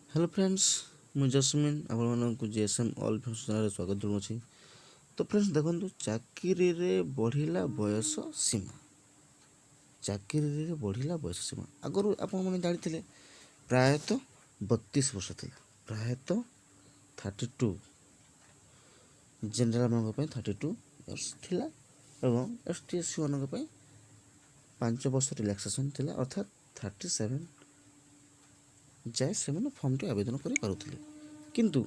Hello friends, मुझे जस्मिन आपको GSM all functional स्वागत जनाऊँ। तो फ्रेंड्स देखो, चाकरी रे बढ़िला बयस सीमा। चाकरी रे बढ़िला बयस सीमा आगु आपने जानी प्रायतः 32 वर्ष था। प्रायतः 32 जेनराल मान 32 इयर्स थिला एवं एसटी एससी मान 5 वर्ष रिलैक्सेशन थिला, अर्थात 37 जाए से फर्मटी आवेदन करें। किंतु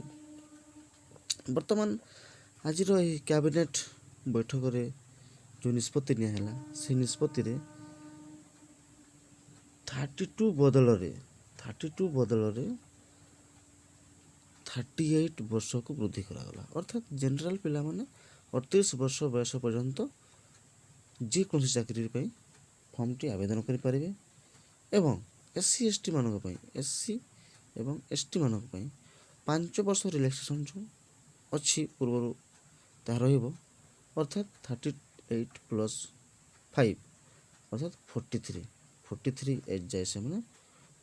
वर्तमान आज कैबिनेट बैठक रे जो निष्पत्ति नियाला से निष्पत्ति 32 बदल 38 वर्ष को वृद्धि करागला। अर्थात जनरल पिला माने 38 वर्ष बयस पर्यंत जेकोसी चाकरी फर्मटी आवेदन करें एवं एससी एसटी मानक एससी एवं एसटी मानक 5 वर्ष रिलैक्सेशन जो अच्छी पूर्व ता अर्थात 38 प्लस 5 अर्थात 43 एज जाए से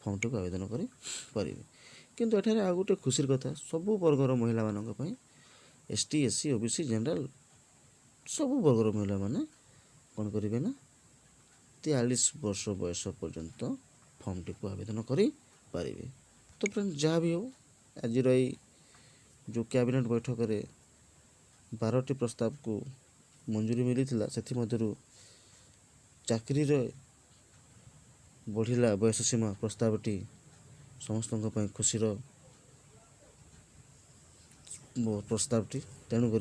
फर्मटी को आवेदन करें। किंतु एठारे आ गोटे खुशी कथा, सबु वर्गर महिला मानक एसटी एससी ओबीसी जनरल सबु वर्गर महिला माने कौन करेंगे ना 43 वर्ष बयस पर्यंत फर्मटी को आवेदन करें। तो फ्रेंड जहाँ भी हो, आज जो कैबिनेट बैठक रे 12टी प्रस्ताव को मंजूरी मिली से चाकरी बढ़िला बयस सीमा प्रस्तावटी समस्त खुशीर प्रस्तावटी। तेणुक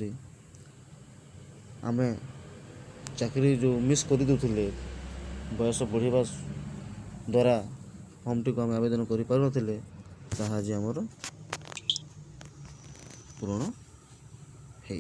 आम चाकरी जो मिस कर दूसरे बयस बढ़िया द्वारा फर्मटी को आम आवेदन करें ताहा आज आमर पूरण है।